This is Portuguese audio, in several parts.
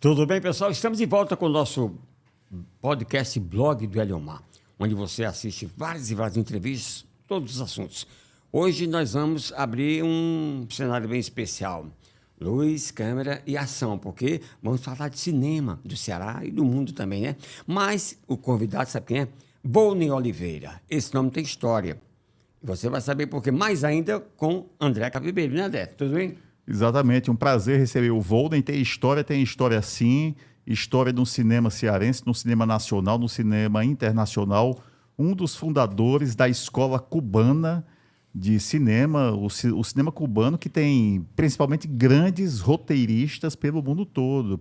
Tudo bem, pessoal? Estamos de volta com o nosso podcast Blog do Eliomar, onde você assiste várias e várias entrevistas, todos os assuntos. Hoje nós vamos abrir um cenário bem especial. Luz, câmera e ação, porque vamos falar de cinema do Ceará e do mundo também, né? Mas o convidado, sabe quem é? Volney Oliveira. Esse nome tem história. Você vai saber por quê. Mais ainda com André Capibeiro, né, André? Tudo bem? Exatamente, um prazer receber o Volney. Tem história sim, história no cinema cearense, no cinema nacional, no cinema internacional. Um dos fundadores da Escola Cubana de Cinema, o cinema cubano, que tem principalmente grandes roteiristas pelo mundo todo,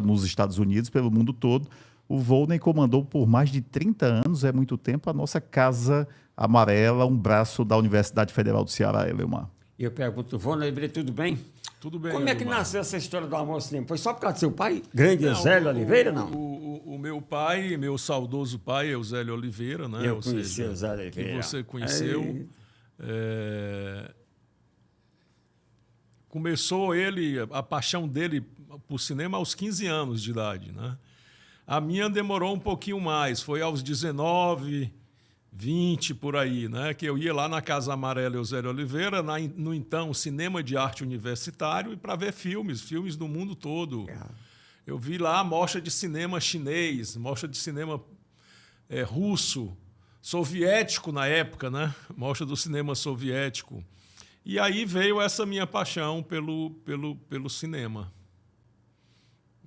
nos Estados Unidos, pelo mundo todo. O Volney comandou por mais de 30 anos, é muito tempo, a nossa Casa Amarela, um braço da Universidade Federal do Ceará, Eliomar. E eu pergunto, Volney Oliveira, tudo bem? Tudo bem. Como é que nasceu essa história do amor ao cinema? Foi só por causa do seu pai, grande Eusélio Oliveira, não? O meu pai, meu saudoso pai, Eusélio Oliveira, né? Eu conheci o Eusélio Oliveira. Que você conheceu. Começou a paixão dele por cinema aos 15 anos de idade, né? A minha demorou um pouquinho mais, foi aos 19, 20 por aí, né? Que eu ia lá na Casa Amarela Eusélio Oliveira, no então Cinema de Arte Universitário, e para ver filmes do mundo todo. Eu vi lá a mostra de cinema chinês, mostra de cinema russo, soviético na época, né? Mostra do cinema soviético. E aí veio essa minha paixão pelo cinema,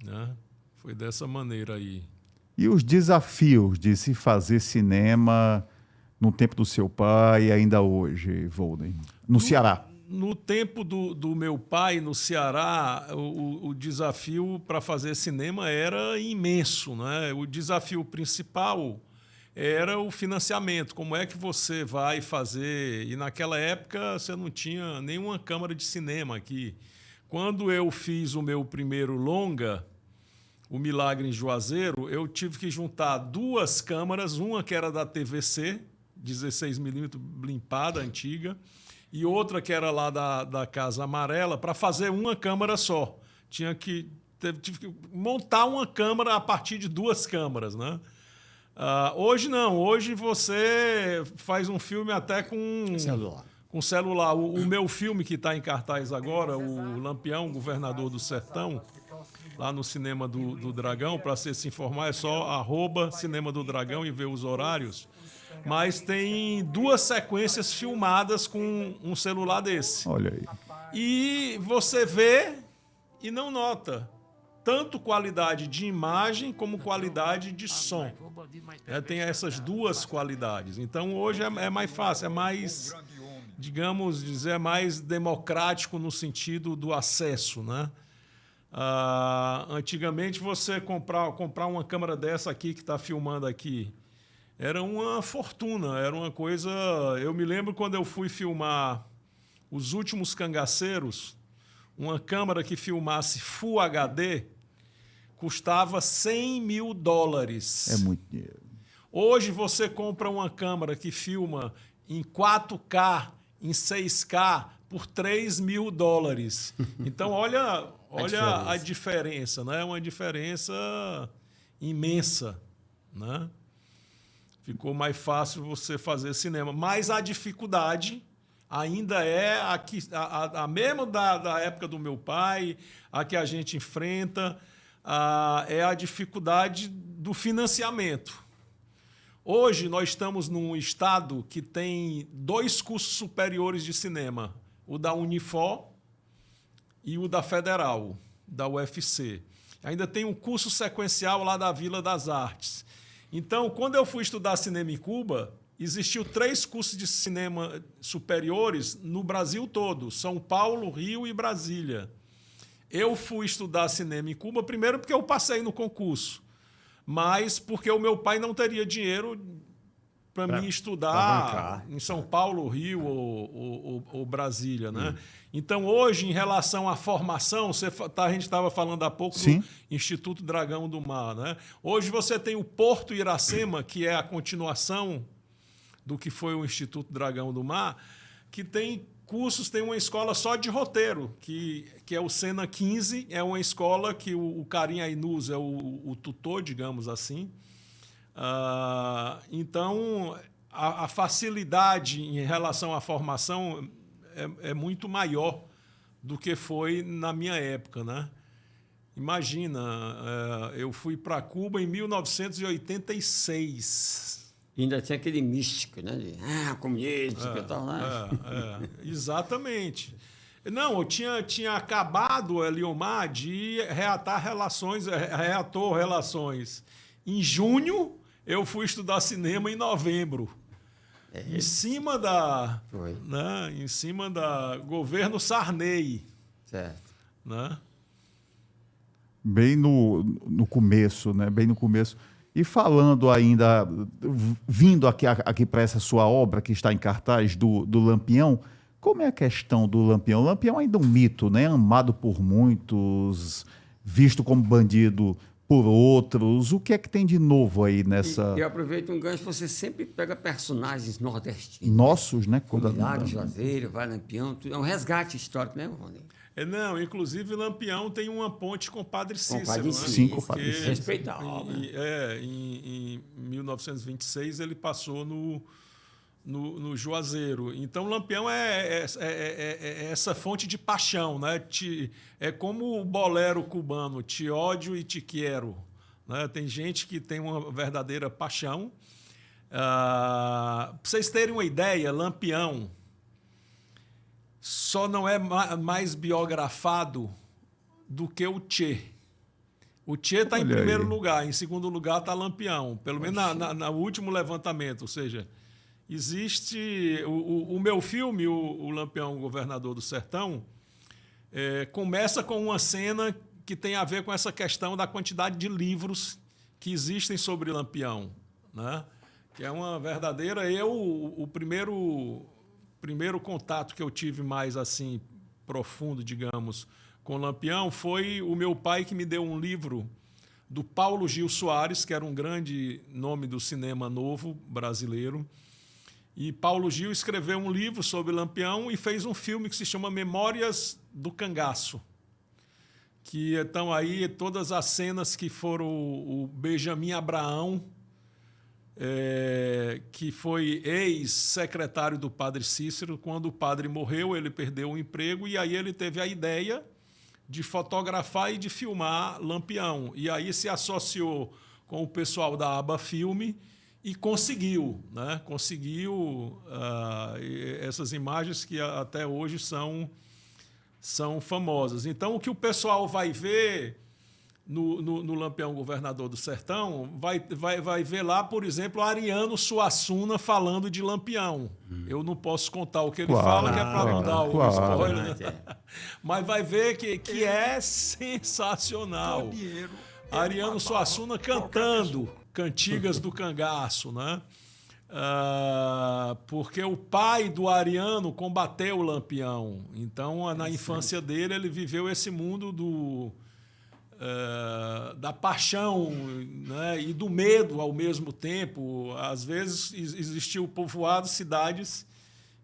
né? Foi dessa maneira aí. E os desafios de se fazer cinema no tempo do seu pai, ainda hoje, Volney, no Ceará? No tempo do meu pai, no Ceará, o desafio para fazer cinema era imenso, né? O desafio principal era o financiamento. Como é que você vai fazer? E naquela época você não tinha nenhuma câmara de cinema aqui. Quando eu fiz o meu primeiro longa, O Milagre em Juazeiro, eu tive que juntar duas câmaras, uma que era da TVC, 16mm blimpada, antiga, e outra que era lá da Casa Amarela, para fazer uma câmara só. Tive que montar uma câmara a partir de duas câmaras, né? Hoje não, hoje você faz um filme até com celular. O meu filme que está em cartaz agora, o Lampião, Governador do Sertão, lá no Cinema do Dragão, para você se informar, é só @Cinema do Dragão e ver os horários. Mas tem duas sequências filmadas com um celular desse. Olha aí. E você vê e não nota tanto qualidade de imagem como qualidade de som. Tem essas duas qualidades. Então, hoje é mais fácil, é mais, digamos dizer, mais democrático no sentido do acesso, né? Antigamente, você comprar uma câmera dessa aqui, que está filmando aqui, era uma fortuna, era uma coisa... Eu me lembro quando eu fui filmar Os Últimos Cangaceiros, uma câmera que filmasse Full HD custava $100 mil. É muito dinheiro. Hoje você compra uma câmera que filma em 4K, em 6K, por $3 mil. Então, olha a diferença, né? É uma diferença imensa, né? Ficou mais fácil você fazer cinema. Mas a dificuldade ainda é a mesma da época do meu pai, a que a gente enfrenta, é a dificuldade do financiamento. Hoje nós estamos num estado que tem 2 cursos superiores de cinema, o da Unifor e o da Federal, da UFC. Ainda tem um curso sequencial lá da Vila das Artes. Então, quando eu fui estudar cinema em Cuba, existiu 3 cursos de cinema superiores no Brasil todo, São Paulo, Rio e Brasília. Eu fui estudar cinema em Cuba, primeiro porque eu passei no concurso, mas porque o meu pai não teria dinheiro para mim estudar em São Paulo, Rio ou Brasília, né? Então, hoje, em relação à formação, a gente estava falando há pouco do Instituto Dragão do Mar, né? Hoje você tem o Porto Iracema, que é a continuação do que foi o Instituto Dragão do Mar, que tem cursos, tem uma escola só de roteiro, que é o Sena 15, é uma escola que o Karim Ainuz é o tutor, digamos assim. Então, a facilidade em relação à formação é muito maior do que foi na minha época, né? Imagina, eu fui para Cuba em 1986. Ainda tinha aquele místico, né? Comunismo, que tal, né? Exatamente. Não, eu tinha acabado, Eliomar, de reator relações. Em junho, eu fui estudar cinema em novembro. Em cima da... Foi. Né, em cima da governo Sarney. Certo. Né? Bem no começo, né? Bem no começo. E falando ainda, vindo aqui para essa sua obra que está em cartaz do Lampião, como é a questão do Lampião? O Lampião é ainda um mito, né? Amado por muitos, visto como bandido por outros. O que é que tem de novo aí nessa... E eu aproveito um gancho, você sempre pega personagens nordestinos. Nossos, né? Como Milagre, Juazeiro, Vai Lampião, tudo. É um resgate histórico, né, Rony? Não, inclusive Lampião tem uma ponte com o Padre Cícero. Com o Padre Cícero, né? Sim, com o Padre Cícero. Respeitar a obra. Em 1926 ele passou no Juazeiro. Então Lampião é essa fonte de paixão, né? É como o bolero cubano, te ódio e te quero. Né? Tem gente que tem uma verdadeira paixão. Para vocês terem uma ideia, Lampião só não é mais biografado do que o Che. O Che está em primeiro lugar, em segundo lugar está Lampião, pelo menos no último levantamento. Ou seja, existe... O meu filme, o Lampião, Governador do Sertão, começa com uma cena que tem a ver com essa questão da quantidade de livros que existem sobre Lampião, né? Que é uma verdadeira... o primeiro contato que eu tive mais assim profundo, digamos, com Lampião foi o meu pai que me deu um livro do Paulo Gil Soares, que era um grande nome do cinema novo brasileiro. E Paulo Gil escreveu um livro sobre Lampião e fez um filme que se chama Memórias do Cangaço, que estão aí todas as cenas que foram o Benjamin Abraão, que foi ex-secretário do Padre Cícero. Quando o padre morreu, ele perdeu o emprego e aí ele teve a ideia de fotografar e de filmar Lampião. E aí se associou com o pessoal da Aba Filme e conseguiu, né? Conseguiu essas imagens que até hoje são famosas. Então, o que o pessoal vai ver no Lampião Governador do Sertão, vai ver lá, por exemplo, Ariano Suassuna falando de Lampião. Eu não posso contar o que ele fala, que é para não dar o spoiler. Né? Mas vai ver que é sensacional. Ariano Suassuna cantando Cantigas do Cangaço, né? Porque o pai do Ariano combateu o Lampião. Então, na infância dele, ele viveu esse mundo da paixão, né, e do medo ao mesmo tempo. Às vezes existia o povoado, cidades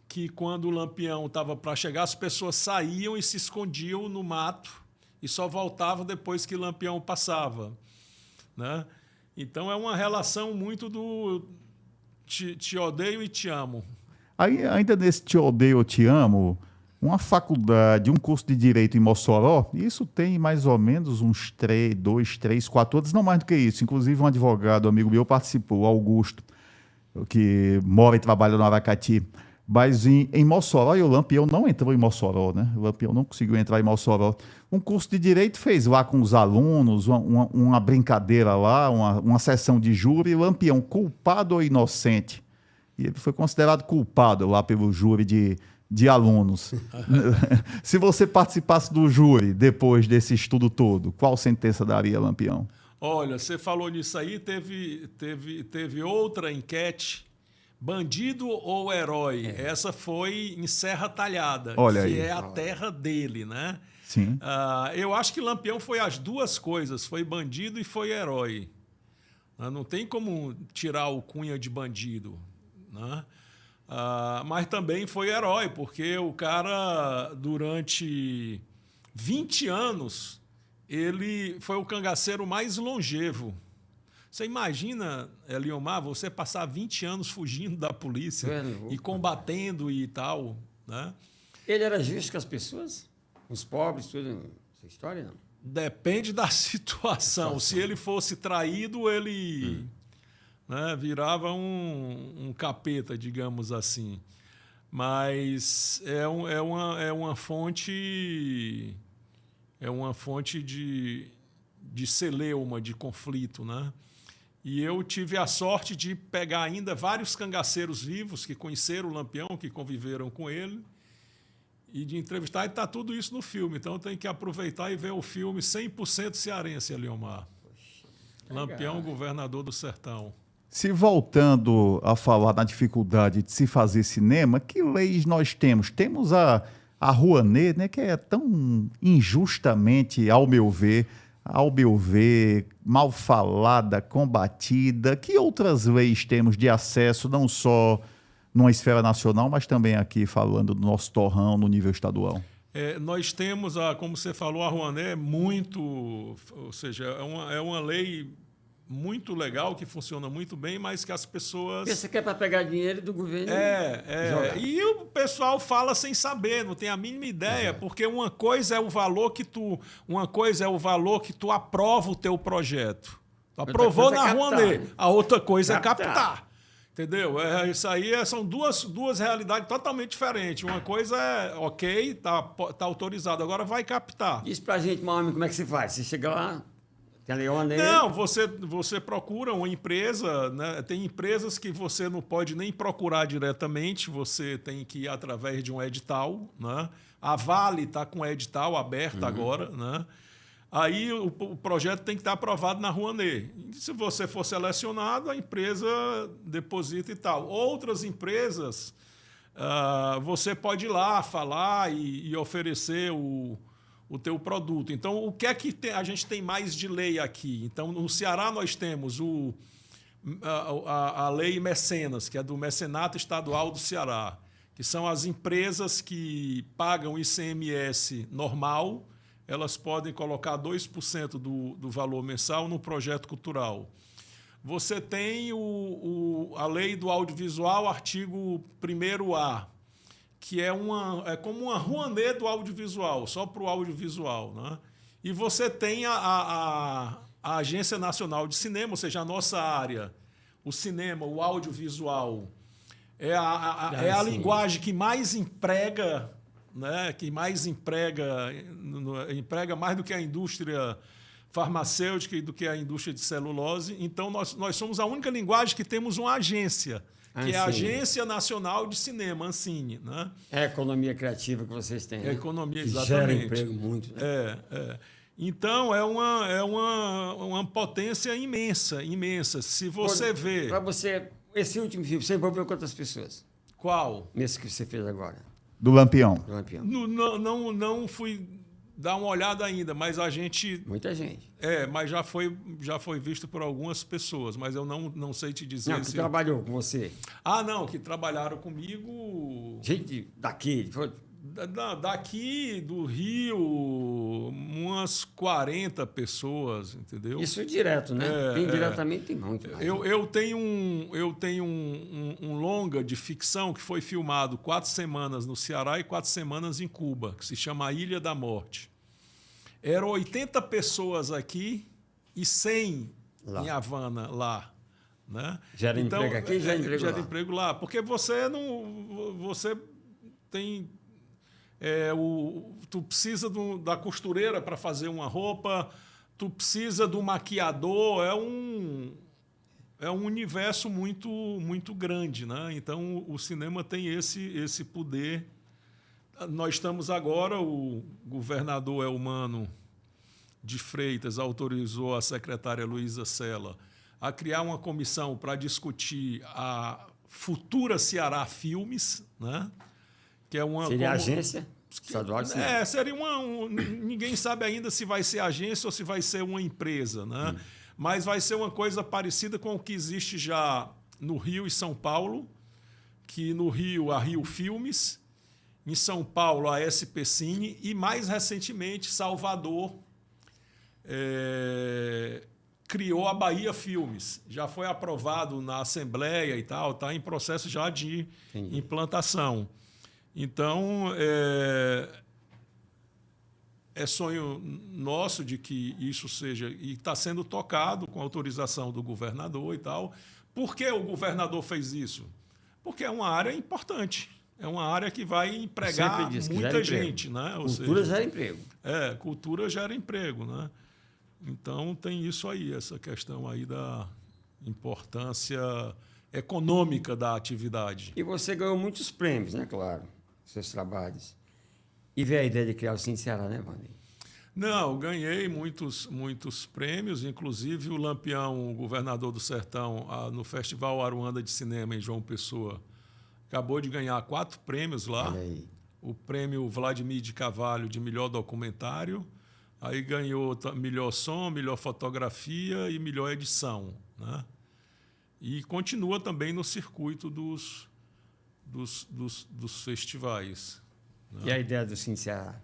que, quando o Lampião estava para chegar, as pessoas saíam e se escondiam no mato e só voltavam depois que o Lampião passava, né? Então é uma relação muito do te odeio e te amo. Aí, ainda nesse te odeio ou te amo, uma faculdade, um curso de Direito em Mossoró, isso tem mais ou menos uns 2, 3, 4 anos, não mais do que isso. Inclusive, um advogado, amigo meu, participou, Augusto, que mora e trabalha no Aracati. Mas em Mossoró, e o Lampião não entrou em Mossoró, né? O Lampião não conseguiu entrar em Mossoró. Um curso de Direito fez lá com os alunos, uma brincadeira lá, uma sessão de júri, e o Lampião, culpado ou inocente? E ele foi considerado culpado lá pelo júri de alunos. Se você participasse do júri depois desse estudo todo, qual sentença daria, Lampião? Olha, você falou nisso aí, teve outra enquete, bandido ou herói? Essa foi em Serra Talhada, Olha que aí. é a terra dele, né? Sim. Eu acho que Lampião foi as duas coisas, foi bandido e foi herói. Não tem como tirar o cunha de bandido, né? Mas também foi herói, porque o cara, durante 20 anos, ele foi o cangaceiro mais longevo. Você imagina, Eliomar, você passar 20 anos fugindo da polícia e combatendo e tal, né? Ele era justo com as pessoas? Com os pobres, tudo? Essa história, não? Depende da situação. Se ele fosse traído, ele né, virava um capeta, digamos assim. Mas é uma fonte de celeuma, de conflito, né? E eu tive a sorte de pegar ainda vários cangaceiros vivos que conheceram o Lampião, que conviveram com ele, e de entrevistar, e está tudo isso no filme. Então tem que aproveitar e ver o filme 100% cearense, Eliomar. Lampião, governador do sertão. Se voltando a falar na dificuldade de se fazer cinema, que leis nós temos? Temos a Rouanet, né, que é tão injustamente, ao meu ver, mal falada, combatida. Que outras leis temos de acesso, não só numa esfera nacional, mas também aqui falando do nosso torrão no nível estadual? Nós temos, como você falou, a Rouanet ou seja, é uma lei muito legal, que funciona muito bem, mas que as pessoas... Você quer para pegar dinheiro do governo? E o pessoal fala sem saber, não tem a mínima ideia, porque uma coisa é o valor que tu aprova o teu projeto. Tu aprovou na Rouanet, a outra coisa é captar. Entendeu? Isso aí são duas realidades totalmente diferentes. Uma coisa é, ok, tá autorizado, agora vai captar. Diz pra gente, meu amigo, como é que se faz? Você chega lá... Não, você procura uma empresa, né? Tem empresas que você não pode nem procurar diretamente, você tem que ir através de um edital, né? A Vale está com o edital aberto agora, né? Aí o projeto tem que estar aprovado na Rouanet. Se você for selecionado, a empresa deposita e tal. Outras empresas, você pode ir lá falar e oferecer o teu produto. Então, o que é que a gente tem mais de lei aqui? Então, no Ceará nós temos a lei mecenas, que é do Mecenato Estadual do Ceará, que são as empresas que pagam ICMS normal, elas podem colocar 2% do valor mensal no projeto cultural. Você tem a lei do audiovisual, artigo 1º-A, que é como uma Rouanet do audiovisual, só para o audiovisual, né? E você tem a Agência Nacional de Cinema, ou seja, a nossa área, o cinema, o audiovisual, é a linguagem que mais emprega, né? Que mais emprega mais do que a indústria farmacêutica e do que a indústria de celulose. Então, nós somos a única linguagem que temos uma agência, que é a Agência Nacional de Cinema, Ancine, né? É a economia criativa que vocês têm. É a economia, exatamente. Gera emprego muito. Né? Então, é uma potência imensa. Se você vê... Para você, esse último filme, você envolveu quantas pessoas? Qual? Nesse que você fez agora. Do Lampião. Do Lampião. Não fui dar uma olhada ainda, mas a gente... Muita gente. Mas já foi visto por algumas pessoas, mas eu não sei te dizer... Não, que trabalhou com você. Não, que trabalharam comigo... Gente daqui... Daqui do Rio, umas 40 pessoas, entendeu? Isso é direto, né? Indiretamente tem muito mais. Eu tenho um longa de ficção que foi filmado 4 semanas no Ceará e 4 semanas em Cuba, que se chama A Ilha da Morte. Eram 80 pessoas aqui e 100 lá. Em Havana, lá. Né? Gera emprego aqui, gera emprego lá. Porque você tem... tu precisa da costureira para fazer uma roupa, tu precisa do maquiador, é um universo muito, muito grande, né? Então, o cinema tem esse poder. Nós estamos agora, o governador Elmano de Freitas autorizou a secretária Luísa Sela a criar uma comissão para discutir a futura Ceará Filmes, né? Que é seria a agência estadual de cinema. Seria ninguém sabe ainda se vai ser agência ou se vai ser uma empresa, né? Mas vai ser uma coisa parecida com o que existe já no Rio e São Paulo, que no Rio, a Rio Filmes, em São Paulo, a SP Cine, e mais recentemente, Salvador criou a Bahia Filmes. Já foi aprovado na Assembleia e tal, está em processo já de implantação. Então, é sonho nosso de que isso seja, e está sendo tocado com autorização do governador e tal. Por que o governador fez isso? Porque é uma área importante. É uma área que vai empregar muita gente. Né? Cultura gera emprego. Cultura gera emprego. Né? Então, tem isso aí, essa questão aí da importância econômica da atividade. E você ganhou muitos prêmios, né? Claro, seus trabalhos. E veio a ideia de criar o Cine Ceará, né, Wanderley? Não, ganhei muitos prêmios, inclusive o Lampião, o governador do Sertão, no Festival Aruanda de Cinema, em João Pessoa, acabou de ganhar 4 prêmios lá. Olha aí. O prêmio Vladimir de Carvalho de melhor documentário, aí ganhou melhor som, melhor fotografia e melhor edição. Né? E continua também no circuito dos festivais. Né? E a ideia do Cine Ceará?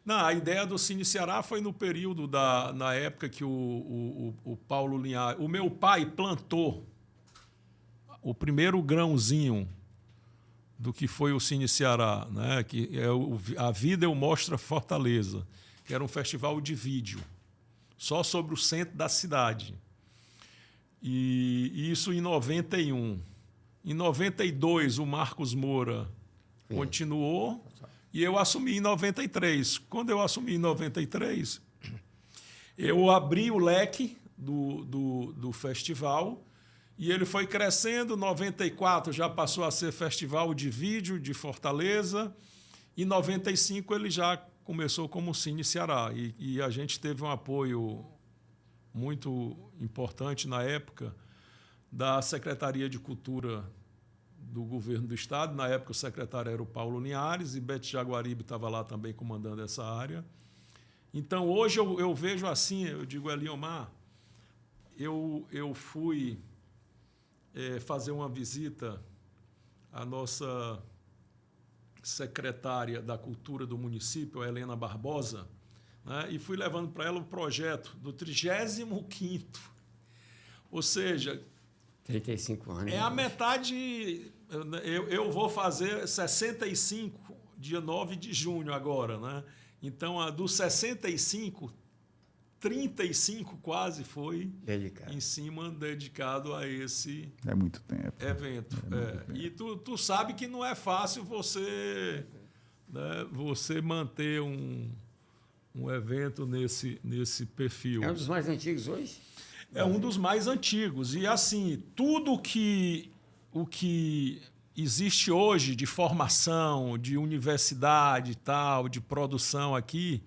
Não, a ideia do Cine Ceará foi no período na época que o Paulo Linhares... O meu pai plantou o primeiro grãozinho do que foi o Cine Ceará, né? Que é A Vida Eu Mostro Fortaleza, que era um festival de vídeo, só sobre o centro da cidade. E isso em 91. Em 92, o Marcos Moura continuou... E eu assumi em 93. Quando eu assumi em 93, eu abri o leque do festival e ele foi crescendo. Em 94 já passou a ser Festival de Vídeo de Fortaleza. Em 95 ele já começou como Cine Ceará. E a gente teve um apoio muito importante na época da Secretaria de Cultura do governo do estado. Na época o secretário era o Paulo Linhares e Bete Jaguaribe estava lá também comandando essa área. Então hoje eu vejo assim, eu digo, Eliomar, eu fui fazer uma visita à nossa secretária da Cultura do município, a Helena Barbosa, né, e fui levando para ela o projeto do 35º. Ou seja, 35 anos. É a metade. Eu vou fazer 65, dia 9 de junho agora, né? Então, dos 65, 35 quase foi dedicado a esse muito tempo. Evento. E tu sabe que não é fácil você manter um evento nesse perfil. É um dos mais antigos hoje? É um dos mais antigos. E, assim, tudo o que existe hoje de formação, de universidade e tal, de produção aqui,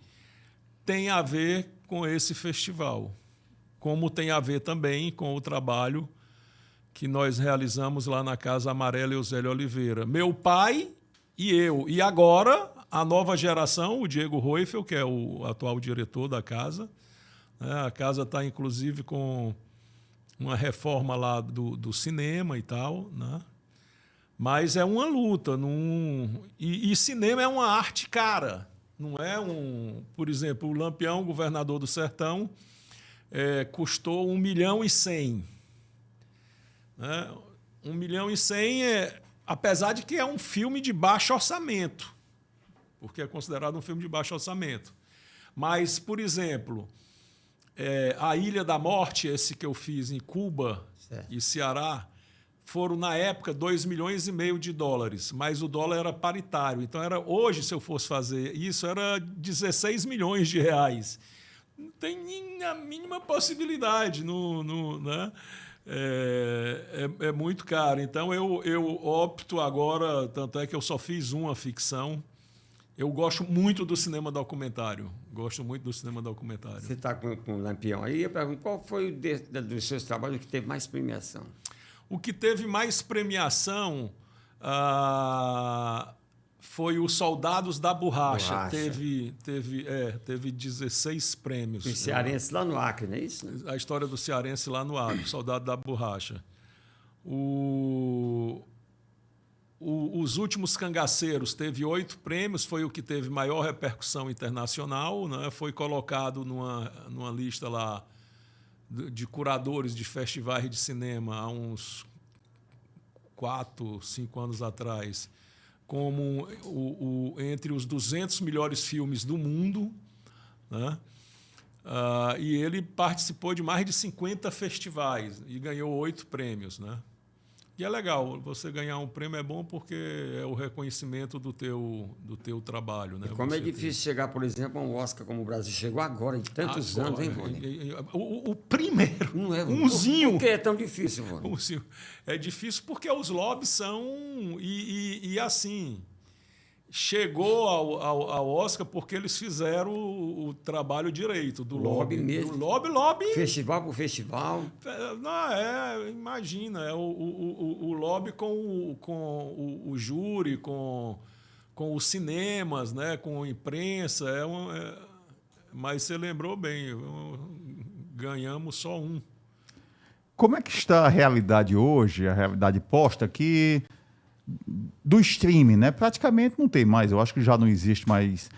tem a ver com esse festival. Como tem a ver também com o trabalho que nós realizamos lá na Casa Amarela Eusélio Oliveira. Meu pai e eu. E agora, a nova geração, o Diego Roifel, que é o atual diretor da casa. A casa está, inclusive, com uma reforma lá do cinema e tal, né? Mas é uma luta. E cinema é uma arte cara. Não é Por exemplo, o Lampião, governador do Sertão, custou 1.100.000. Né? 1.100.000 apesar de que é um filme de baixo orçamento, porque é considerado um filme de baixo orçamento. Mas, por exemplo... A Ilha da Morte, esse que eu fiz em Cuba e Ceará, foram, na época, 2,5 milhões de dólares, mas o dólar era paritário. Então, hoje, se eu fosse fazer isso, era 16 milhões de reais. Não tem nem a mínima possibilidade. Né? É muito caro. Então, eu opto agora, tanto é que eu só fiz uma ficção. Eu gosto muito do cinema documentário. Você está com o Lampião aí. Eu pergunto, qual foi dos seus trabalhos que teve mais premiação? O que teve mais premiação foi o Soldados da Borracha. Teve 16 prêmios. O cearense lá no Acre, não é isso? A história do cearense lá no Acre, Soldado da Borracha. Os Últimos Cangaceiros teve 8 prêmios, foi o que teve maior repercussão internacional, né? Foi colocado numa lista lá de curadores de festivais de cinema há uns 4, 5 anos atrás, como entre os 200 melhores filmes do mundo, né? E ele participou de mais de 50 festivais e ganhou 8 prêmios, né? E é legal, você ganhar um prêmio é bom porque é o reconhecimento do teu trabalho, né? E como é Você difícil chegar, por exemplo, a um Oscar como o Brasil chegou agora, em tantos anos, hein, Rony? O primeiro, Não é, umzinho. Por que é tão difícil, Rony? Umzinho. É difícil porque os lobbies são... E assim, chegou ao Oscar porque eles fizeram o trabalho direito do lobby. Mesmo. Do lobby. Festival por festival. Não, imagina, o lobby com o júri, com os cinemas, né, com a imprensa. Mas você lembrou bem, ganhamos só um. Como é que está a realidade hoje, a realidade posta aqui do streaming, né? Praticamente não tem mais. Eu acho que já não existe mais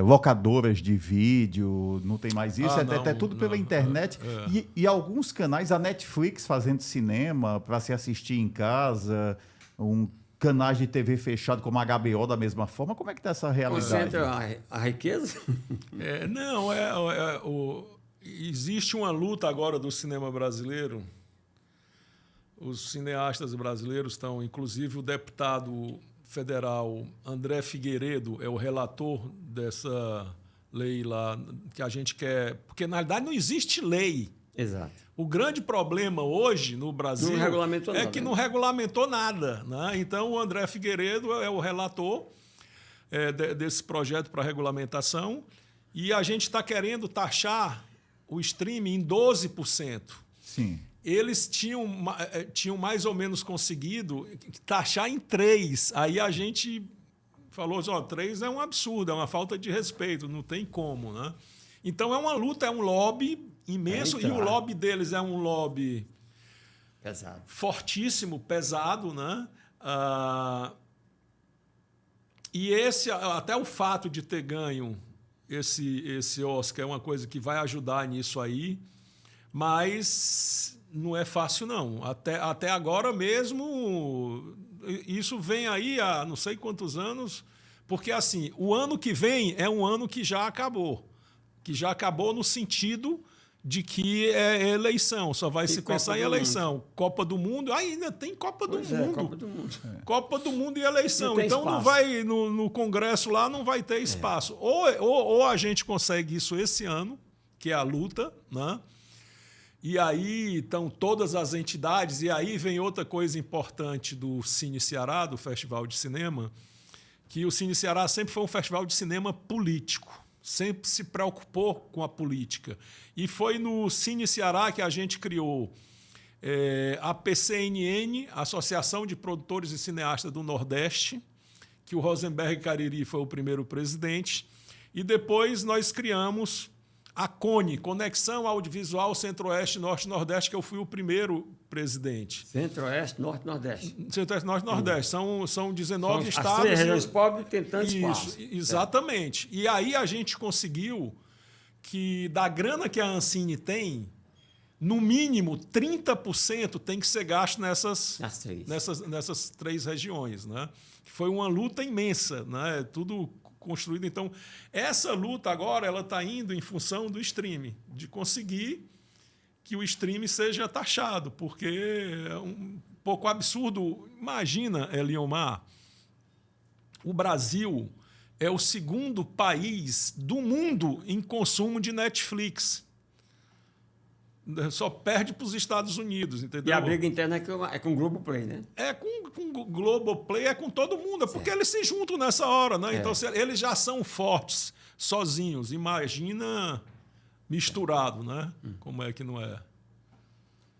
locadoras de vídeo, não tem mais isso. É tudo pela internet. E alguns canais, a Netflix fazendo cinema para se assistir em casa, canais de TV fechado como a HBO da mesma forma. Como é que está essa realidade? Concentra a riqueza? Existe uma luta agora do cinema brasileiro. Os cineastas brasileiros estão, inclusive o deputado federal André Figueiredo é o relator dessa lei lá que a gente quer, porque na realidade não existe lei. Exato. O grande problema hoje no Brasil é que não regulamentou nada, né? Então o André Figueiredo é o relator desse projeto para regulamentação e a gente está querendo taxar o streaming em 12%. Sim. Eles tinham mais ou menos conseguido taxar em 3%. Aí a gente falou assim, 3% é um absurdo, é uma falta de respeito, não tem como, né? Então é uma luta, é um lobby imenso, e o lobby deles é um lobby pesado, fortíssimo, pesado, né? E até o fato de ter ganho esse Oscar é uma coisa que vai ajudar nisso aí, mas não é fácil, não. Até agora mesmo, isso vem aí há não sei quantos anos, porque assim, o ano que vem é um ano que já acabou no sentido de que é eleição, só vai se pensar em eleição. Copa do Mundo, ainda tem Copa do Mundo. Copa do Mundo. Copa do Mundo e eleição. Não então espaço. Não vai no Congresso lá, não vai ter espaço. Ou a gente consegue isso esse ano, que é a luta, né? E aí estão todas as entidades, e aí vem outra coisa importante do Cine Ceará, do Festival de Cinema, que o Cine Ceará sempre foi um festival de cinema político. Sempre se preocupou com a política. E foi no Cine Ceará que a gente criou a PCNN, Associação de Produtores e Cineastas do Nordeste, que o Rosenberg Cariri foi o primeiro presidente. E depois nós criamos a CONE, Conexão Audiovisual Centro-Oeste, Norte e Nordeste, que eu fui o primeiro presidente. Centro-Oeste, Norte e Nordeste. Centro-Oeste, Norte e Nordeste. São 19 estados. As 3 regiões pobres tentando espaço. Exatamente. E aí a gente conseguiu que, da grana que a Ancine tem, no mínimo 30% tem que ser gasto nessas 3 regiões, né? Foi uma luta imensa, né? Tudo construído. Então, essa luta agora ela está indo em função do streaming, de conseguir que o streaming seja taxado, porque é um pouco absurdo. Imagina, Eliomar, o Brasil é o 2º país do mundo em consumo de Netflix. Só perde para os Estados Unidos, entendeu? E a briga interna é com o Globoplay, né? É com o Globoplay, é com todo mundo, porque eles se juntam nessa hora, né? Então, eles já são fortes sozinhos. Imagina misturado, né? Como é que não é?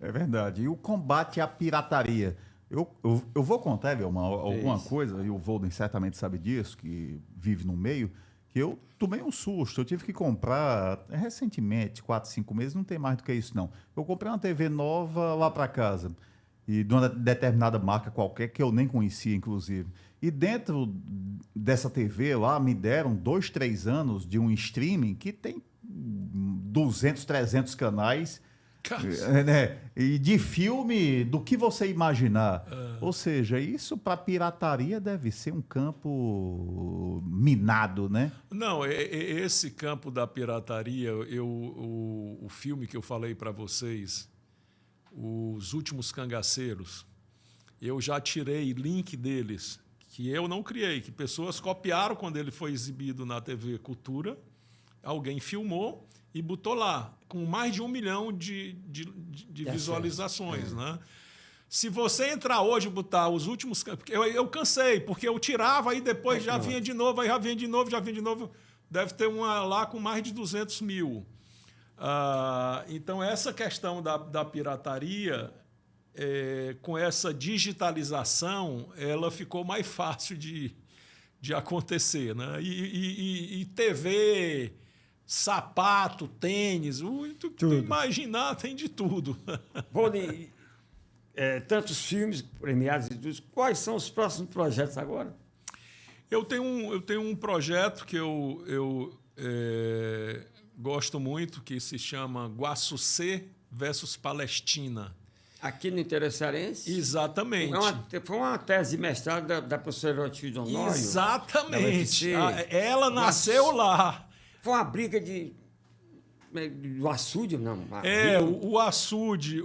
É verdade. E o combate à pirataria? Eu vou contar, Elmar, alguma coisa, e o Volden certamente sabe disso, que vive no meio, que eu tomei um susto. Eu tive que comprar recentemente, 4, 5 meses, não tem mais do que isso, não. Eu comprei uma TV nova lá para casa. e de uma determinada marca qualquer que eu nem conhecia, inclusive. E dentro dessa TV lá me deram 2, 3 anos de um streaming que tem 200, 300 canais, né? E de filme do que você imaginar. Ou seja, isso para pirataria deve ser um campo minado, né? Não, esse campo da pirataria, o filme que eu falei para vocês, Os Últimos Cangaceiros, eu já tirei link deles, que eu não criei, que pessoas copiaram quando ele foi exibido na TV Cultura, alguém filmou e botou lá, com mais de 1 milhão de visualizações. Né? Se você entrar hoje e botar os últimos... Eu cansei, porque eu tirava, aí depois já vinha de novo, aí já vinha de novo, já vinha de novo. Deve ter uma lá com mais de 200 mil. Então, essa questão da pirataria, com essa digitalização, ela ficou mais fácil de acontecer. Né? E TV... sapato, tênis, tu imaginar, tem de tudo. Rony, tantos filmes premiados e tudo, quais são os próximos projetos agora? Eu tenho um projeto que eu gosto muito, que se chama Guaçucê versus Palestina. Aqui no Interior Cearense? Exatamente. Foi uma tese de mestrado da professora Erotilde Honório. Exatamente. Ela nasceu lá. Foi uma briga do açude, não? O açude,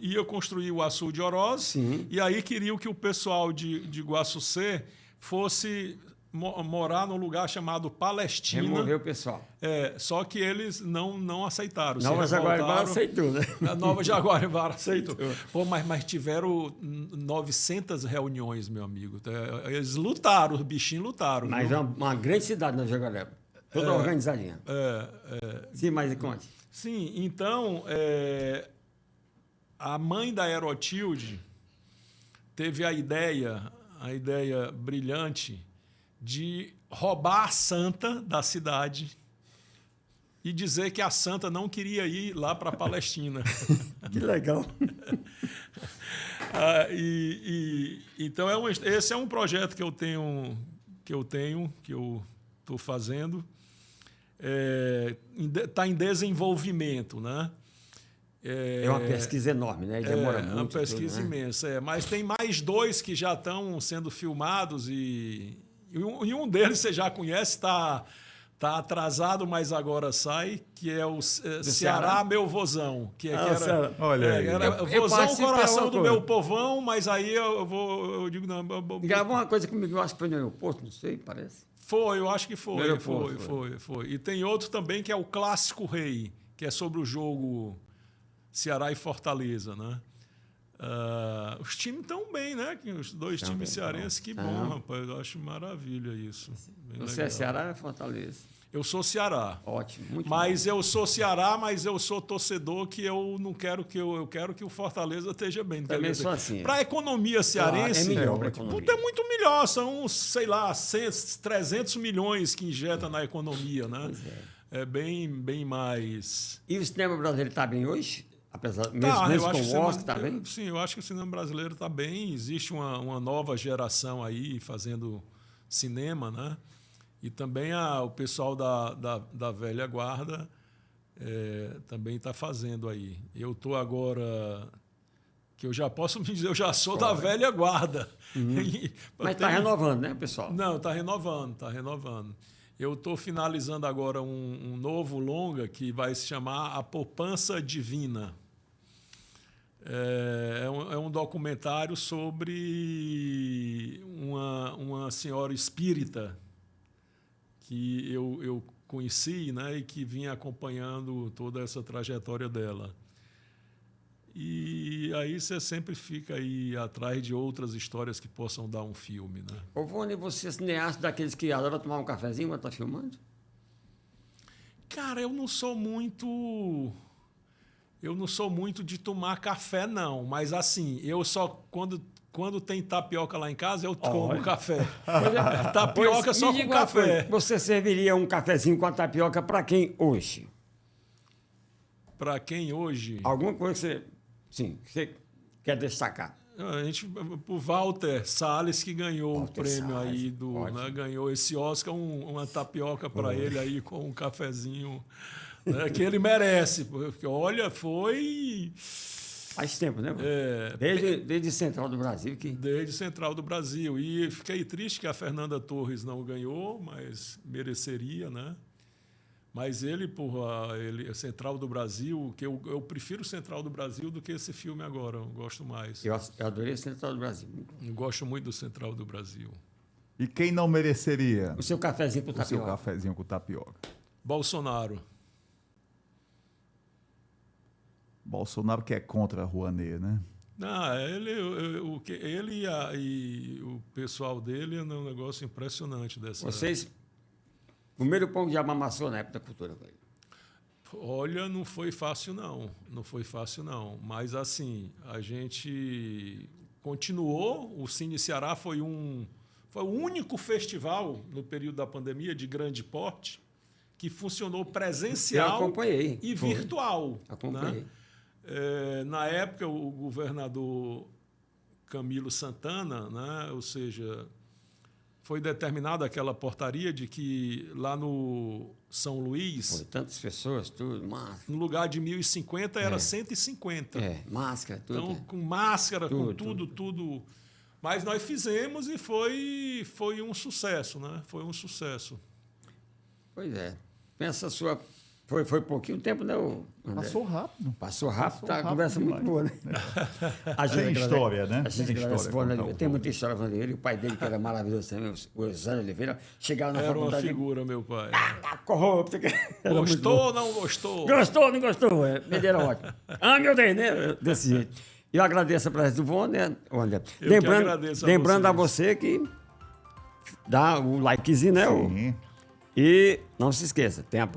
ia construir o açude Oroz, Sim. E aí queriam que o pessoal de Guaçucê fosse morar num lugar chamado Palestina. Removeu o pessoal. Só que eles não aceitaram. Nova Jaguaribara aceitou, né? A Nova Jaguaribara aceitou. Pô, mas tiveram 900 reuniões, meu amigo. Eles lutaram, os bichinhos lutaram. Mas é uma grande cidade, Nova Jaguaribara. Toda organizadinha. Sim, mas conte. Sim, então, a mãe da Erotilde teve a ideia brilhante de roubar a santa da cidade e dizer que a santa não queria ir lá para a Palestina. Que legal. Então, esse é um projeto que eu estou fazendo. Está em desenvolvimento, né? É uma pesquisa enorme, né? Demora muito. É uma pesquisa imensa, mas tem mais 2 que já estão sendo filmados e um deles você já conhece, está atrasado, mas agora sai, que é o Ceará, meu vozão. Olha aí. Era vozão, coração do meu povão, mas aí eu digo... não. Gravou uma coisa comigo, eu acho que foi no aeroporto, não sei, parece. Eu acho que foi. E tem outro também que é o Clássico Rei, que é sobre o jogo Ceará e Fortaleza, né? Os times estão bem, né? Os 2 times cearenses, que bom, rapaz. Eu acho maravilha isso. Você é Ceará ou é Fortaleza? Eu sou Ceará. Ótimo, muito mas bom. Eu sou Ceará, mas eu sou torcedor que eu não quero eu quero que o Fortaleza esteja bem. Também sou assim. Para a economia cearense, claro, é melhor pra economia. É muito melhor. São, sei lá, 300 milhões que injeta na economia, né? Pois é bem mais... E o cinema brasileiro está bem hoje? Apesar, mesmo com o Oscar, está bem? Sim, eu acho que o cinema brasileiro está bem. Existe uma nova geração aí fazendo cinema, né? E também o pessoal da velha guarda também está fazendo aí. Eu estou agora... que eu já posso me dizer, eu já sou da velha guarda. Mas está renovando, né, pessoal? Não, está renovando. Eu estou finalizando agora um novo longa que vai se chamar A Poupança Divina. É um documentário sobre uma senhora espírita que eu conheci, né, e que vinha acompanhando toda essa trajetória dela. E aí você sempre fica aí atrás de outras histórias que possam dar um filme, né? Ô, Rony, você é cineasta daqueles que adoram tomar um cafezinho quando está filmando? Cara, eu não sou muito de tomar café, não. Mas assim, eu só quando tem tapioca lá em casa, eu tomo café. Tapioca só com café. Você serviria um cafezinho com a tapioca para quem hoje? Para quem hoje? Alguma coisa que você quer destacar? A gente, o Walter Salles, que ganhou Walter o prêmio Salles, aí ótimo. né, ganhou esse Oscar, uma tapioca para ele aí com um cafezinho, né, que ele merece, porque olha, foi Faz tempo, né? Desde Central do Brasil que... desde Central do Brasil. E fiquei triste que a Fernanda Torres não ganhou, mas mereceria, né? Mas ele, ele Central do Brasil, que eu prefiro Central do Brasil do que esse filme agora, eu gosto mais. Eu adorei Central do Brasil. Eu gosto muito do Central do Brasil. E quem não mereceria? O seu cafezinho com O seu tapioca. cafezinho com tapioca. Bolsonaro. Bolsonaro que é contra a Rouanet, né? Não, ele e o pessoal dele é um negócio impressionante dessa. Vocês... Primeiro pão de amassou na época da cultura. Olha, não foi fácil, não. Não foi fácil, não. Mas, assim, a gente continuou. O Cine Ceará foi o único festival, no período da pandemia, de grande porte, que funcionou presencial Eu acompanhei. e virtual. Acompanhei. Né? Na época, o governador Camilo Santana, né? Ou seja... Foi determinada aquela portaria de que lá no São Luís, Foi tantas pessoas, tudo, máscara. no lugar de 1.050 era 150. Máscara, tudo. Então, com máscara, com Tudo, tudo. Mas nós fizemos e foi um sucesso, né? Foi um sucesso. Pois é. Pensa a sua... Foi pouquinho tempo, né, André? Passou rápido. Passou rápido, Passou tá? A rápido conversa demais. muito boa, né? A gente Tem agradece- história, né? A gente Tem agradece história boa, né? contar um Tem muita pouco. história falando dele. O pai dele, que era maravilhoso também, o Zé Oliveira, chegava na Era uma faculdade... figura, meu pai. Corrupto. Gostou ou não gostou? Gostou, não gostou? Ele era ótimo. Ah, meu Deus, né? Desse jeito. Eu agradeço a presença do Vô, né, André? Eu que agradeço a lembrando a vocês. você que dá o likezinho, né? Sim. E não se esqueça, tem o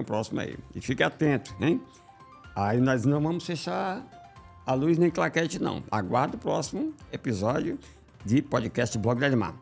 próximo aí. E fique atento, hein? Aí nós não vamos fechar a luz nem claquete, não. Aguarde o próximo episódio de podcast Blog do Edmar.